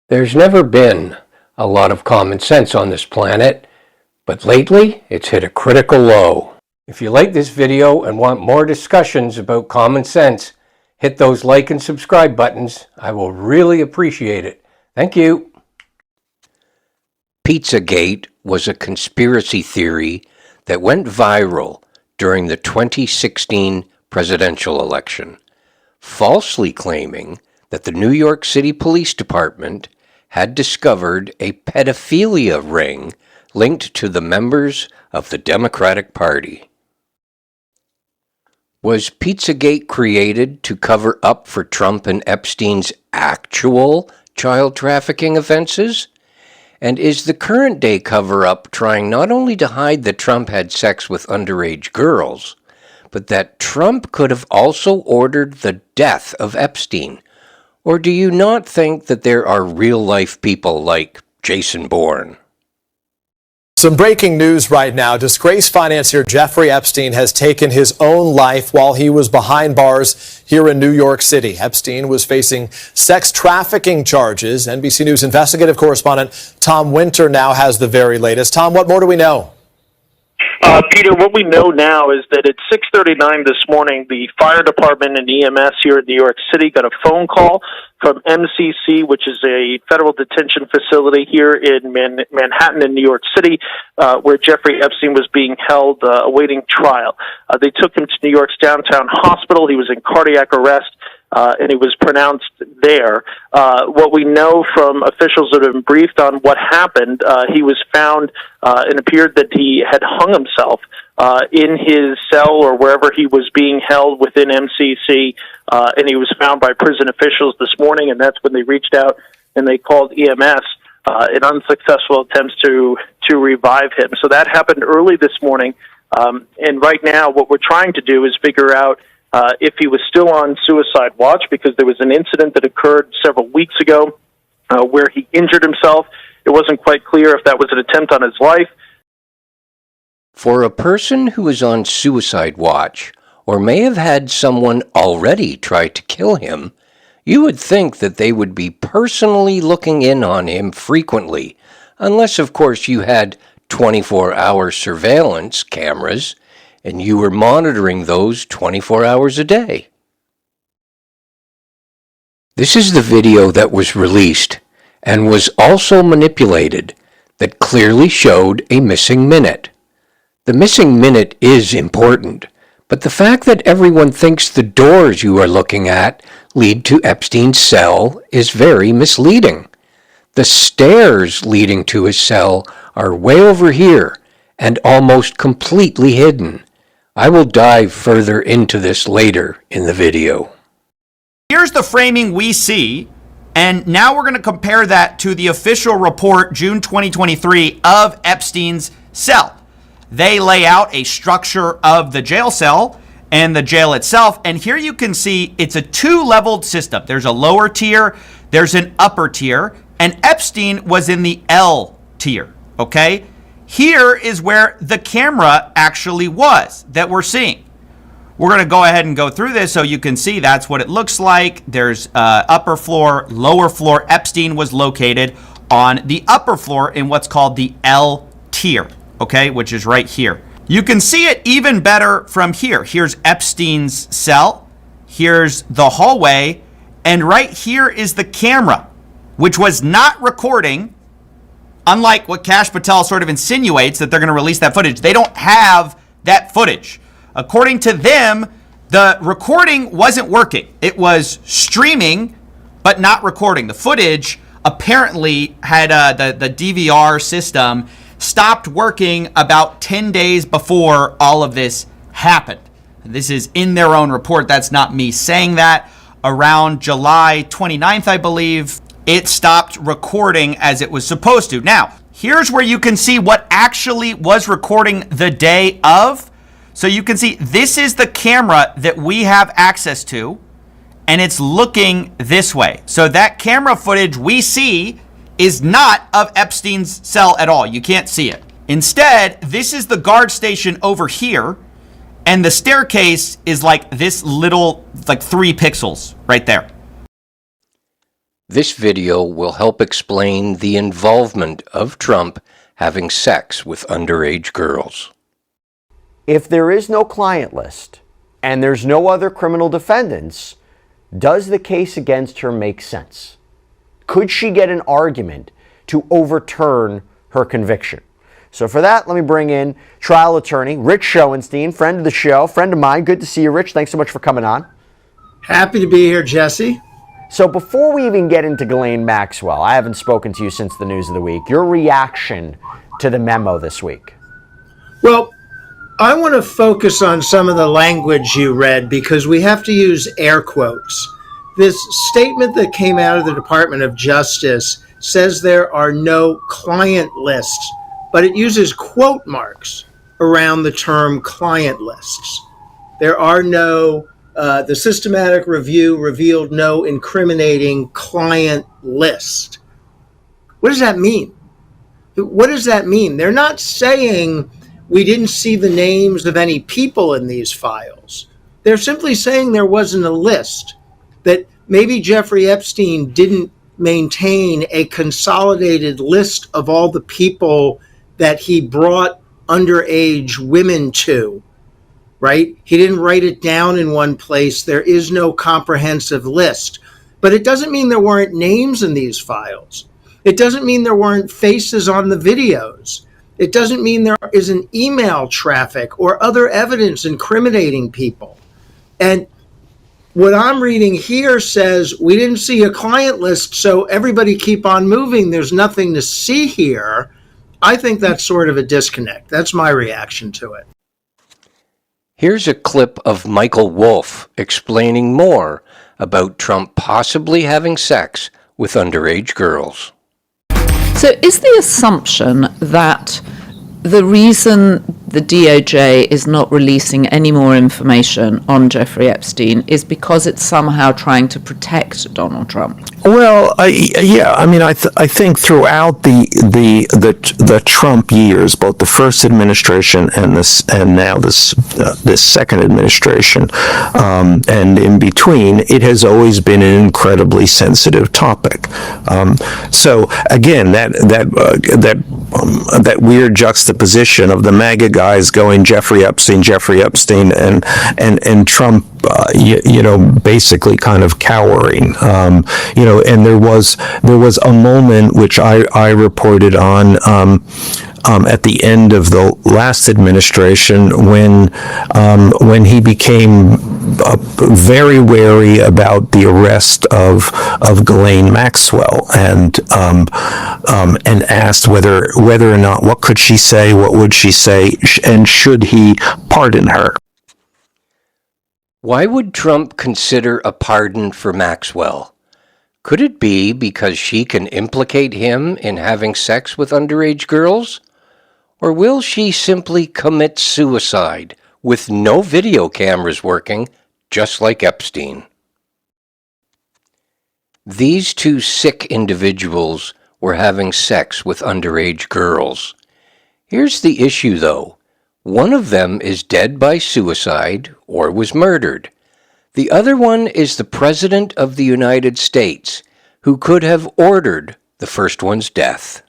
There's never been a lot of common sense on this planet, but lately it's hit a critical low. If you like this video and want more discussions about common sense, hit those like and subscribe buttons. I will really appreciate it. Thank you. Pizzagate was a conspiracy theory that went viral during the 2016 presidential election, falsely claiming that the New York City Police Department had discovered a pedophilia ring linked to the members of the Democratic Party. Was Pizzagate created to cover up for Trump and Epstein's actual child trafficking offenses? And is the current day cover-up trying not only to hide that Trump had sex with underage girls, but that Trump could have also ordered the death of Epstein? Or do you not think that there are real-life people like Jason Bourne? Some breaking news right now. Disgraced financier Jeffrey Epstein has taken his own life while he was behind bars here in New York City. Epstein was facing sex trafficking charges. NBC News investigative correspondent Tom Winter now has the very latest. Tom, what more do we know? Peter, what we know now is that at 6:39 this morning, the fire department and EMS here in New York City got a phone call from MCC, which is a federal detention facility here in Manhattan in New York City, where Jeffrey Epstein was being held awaiting trial. They took him to New York's downtown hospital. He was in cardiac arrest. And he was pronounced there. What we know from officials that have been briefed on what happened, he was found and appeared that he had hung himself in his cell or wherever he was being held within MCC, and he was found by prison officials this morning, and that's when they reached out and they called EMS in unsuccessful attempts to revive him. So that happened early this morning, and right now what we're trying to do is figure out if he was still on suicide watch, because there was an incident that occurred several weeks ago where he injured himself. It wasn't quite clear if that was an attempt on his life. For a person who is on suicide watch, or may have had someone already try to kill him, you would think that they would be personally looking in on him frequently, unless, of course, you had 24-hour surveillance cameras and you were monitoring those 24 hours a day. This is the video that was released and was also manipulated that clearly showed a missing minute. The missing minute is important, but the fact that everyone thinks the doors you are looking at lead to Epstein's cell is very misleading. The stairs leading to his cell are way over here and almost completely hidden. I will dive further into this later in the video. Here's the framing we see, and now we're going to compare that to the official report, June 2023, of Epstein's cell. They lay out a structure of the jail cell and the jail itself, and here you can see it's a two-leveled system. There's a lower tier, there's an upper tier, and Epstein was in the L tier, okay? Here is where the camera actually was that we're seeing. We're going to go ahead and go through this so you can see that's what it looks like. There's upper floor, lower floor. Epstein was located on the upper floor in what's called the L tier, okay, which is right here. You can see it even better from here. Here's Epstein's cell. Here's the hallway. And right here is the camera, which was not recording. Unlike what Kash Patel sort of insinuates that they're going to release that footage, they don't have that footage. According to them, the recording wasn't working. It was streaming, but not recording. The footage apparently had the DVR system stopped working about 10 days before all of this happened. This is in their own report. That's not me saying that. Around July 29th, I believe, it stopped recording as it was supposed to. Now, here's where you can see what actually was recording the day of. So you can see this is the camera that we have access to, and it's looking this way. So that camera footage we see is not of Epstein's cell at all. You can't see it. Instead, this is the guard station over here, and the staircase is like this little, like 3 pixels right there. This video will help explain the involvement of Trump having sex with underage girls. If there is no client list and there's no other criminal defendants, does the case against her make sense? Could she get an argument to overturn her conviction? So for that, let me bring in trial attorney Rich Schoenstein, friend of the show, friend of mine. Good to see you, Rich. Thanks so much for coming on. Happy to be here, Jesse. So before we even get into Ghislaine Maxwell, I haven't spoken to you since the news of the week. Your reaction to the memo this week? Well, I want to focus on some of the language you read because we have to use air quotes. This statement that came out of the Department of Justice says there are no client lists, but it uses quote marks around the term client lists. There are no the systematic review revealed no incriminating client list. What does that mean? What does that mean? They're not saying we didn't see the names of any people in these files. They're simply saying there wasn't a list, that maybe Jeffrey Epstein didn't maintain a consolidated list of all the people that he brought underage women to. Right? He didn't write it down in one place. There is no comprehensive list. But it doesn't mean there weren't names in these files. It doesn't mean there weren't faces on the videos. It doesn't mean there isn't email traffic or other evidence incriminating people. And what I'm reading here says we didn't see a client list, so everybody keep on moving. There's nothing to see here. I think that's sort of a disconnect. That's my reaction to it. Here's a clip of Michael Wolff explaining more about Trump possibly having sex with underage girls. So is the assumption that the reason the DOJ is not releasing any more information on Jeffrey Epstein is because it's somehow trying to protect Donald Trump? Well, I think throughout the Trump years, both the first administration and now this second administration, and in between, it has always been an incredibly sensitive topic. So again, that weird juxtaposition of the MAGA guys going Jeffrey Epstein, and Trump, basically kind of cowering. And there was a moment which I reported on at the end of the last administration when he became very wary about the arrest of Ghislaine Maxwell and asked whether or not, what could she say, what would she say, and should he pardon her? Why would Trump consider a pardon for Maxwell? Could it be because she can implicate him in having sex with underage girls? Or will she simply commit suicide with no video cameras working, just like Epstein? These two sick individuals were having sex with underage girls. Here's the issue, though. One of them is dead by suicide or was murdered. The other one is the President of the United States, who could have ordered the first one's death.